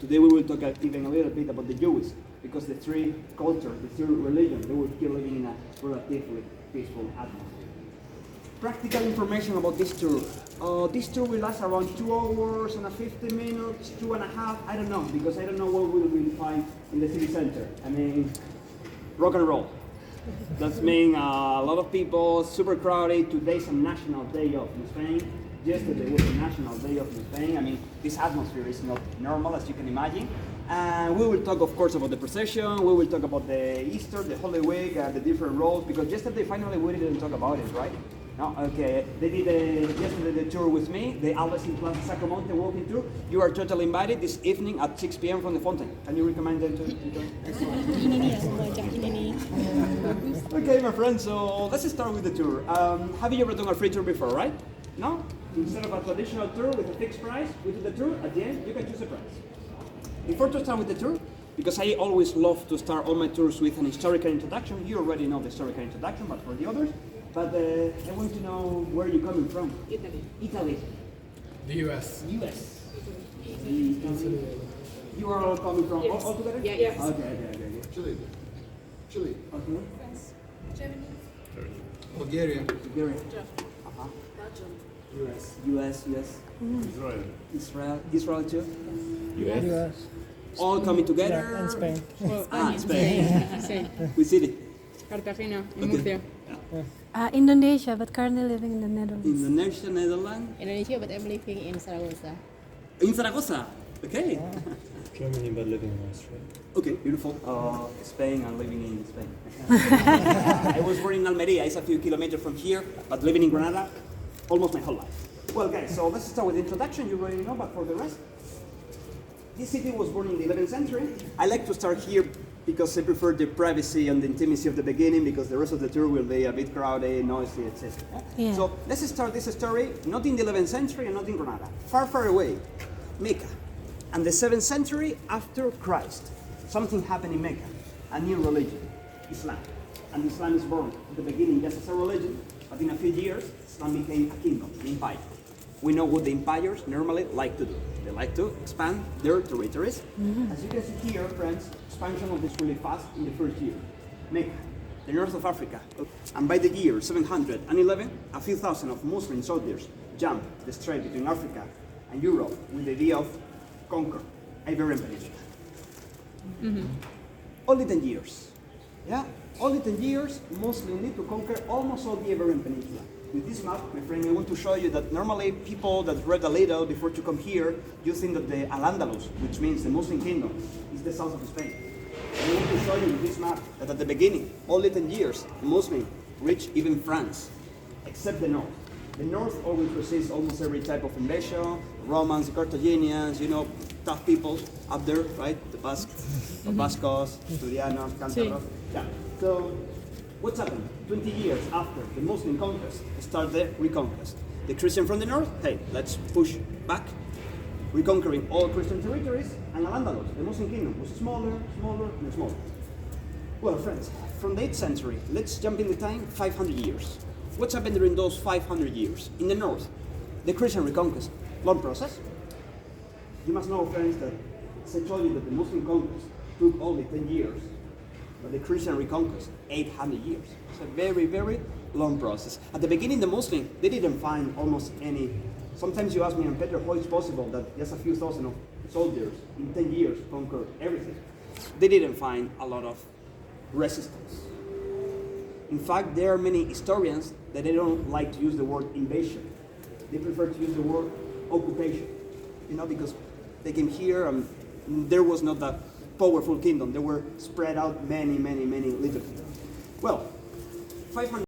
today we will talk even a little bit about the Jewish, because the three cultures, the three religions, they were still living in a relatively peaceful atmosphere. Practical information about this tour. This tour will last around 2 hours and 50 minutes, 2.5, I don't know, because I don't know what we will find in the city center. I mean, rock and roll. That's mean a lot of people, super crowded. Today's a national day off in Spain. Yesterday was a national day off in Spain. I mean, this atmosphere is not normal, as you can imagine. And we will talk, of course, about the procession. We will talk about the Easter, the Holy Week, the different roles, because yesterday, finally, we didn't talk about it, right? No, okay. They did yesterday the tour with me, the Alves in Plaza Sacramento walking tour. You are totally invited this evening at 6 p.m. from the fountain. Can you recommend them to join? Okay, my friend, so let's start with the tour. Have you ever done a free tour before, right? No? Instead of a traditional tour with a fixed price, we do the tour. At the end, you can choose a price. Before to start with the tour, because I always love to start all my tours with an historical introduction. You already know the historical introduction, but for the others, I want to know where you're coming from. Italy. Italy. The US. US. Italy. You are all coming from all together? Yeah, yes. Okay. Chile. Chile. Okay. France. Germany. Bulgaria. Bulgaria. Uh-huh. Belgium. US. US. Israel. Israel too? US. All coming together? Yeah, and Spain. Spain. Which city? Cartagena, Okay. Murcia. Indonesia, but currently living in the Netherlands. Indonesia, Netherlands. Indonesia, but I'm living in Zaragoza. In Zaragoza. Okay. Germany, but living in Austria. Okay, beautiful. Spain and living in Spain. I was born in Almeria, it's a few kilometers from here, but living in Granada almost my whole life. Well, guys, so let's start with the introduction. You already know, but for the rest, this city was born in the 11th century. I like to start here because I prefer the privacy and the intimacy of the beginning, because the rest of the tour will be a bit crowded, noisy, etc. Yeah. So let's start this story not in the 11th century and not in Granada. Far, far away, Mecca. And the 7th century after Christ, something happened in Mecca, a new religion, Islam. And Islam is born at the beginning just as a religion, but in a few years, Islam became a kingdom, an empire. We know what the empires normally like to do. They like to expand their territories. As you can see here, friends, expansion of this really fast in the first year. Mecca, the north of Africa. And by the year 711, a few thousand of Muslim soldiers jumped the strait between Africa and Europe with the idea of conquer Iberian Peninsula. Only 10 years. Yeah? Only 10 years, Muslims need to conquer almost all the Iberian Peninsula. With this map, my friend, I want to show you that normally people that read a little before to come here, you think that the Al-Andalus, which means the Muslim kingdom, is the south of Spain. And I want to show you with this map that at the beginning, only 10 years, Muslims reached even France, except the north. The north always resists almost every type of invasion, Romans, Carthaginians, tough people up there, right? The Basques, the Bascos, Asturianos, Cántabros. Yeah. So, what's happened? 20 years after the Muslim conquest, start the reconquest. The Christian from the north, hey, let's push back, reconquering all Christian territories, and Al-Andalus, the Muslim kingdom, was smaller, and smaller. Well, friends, from the 8th century, let's jump in the time 500 years. What's happened during those 500 years? In the north, the Christian reconquest, long process. You must know, friends, that as I told you that the Muslim conquest took only 10 years, but the Christian reconquest, 800 years. It's a very, very long process. At the beginning, the Muslims, they didn't find almost any. Sometimes you ask me, and Peter, how is possible that just a few thousand of soldiers in 10 years conquered everything? They didn't find a lot of resistance. In fact, there are many historians that they don't like to use the word invasion. They prefer to use the word occupation, because they came here and there was not that powerful kingdom. They were spread out many little kingdoms. Well, 500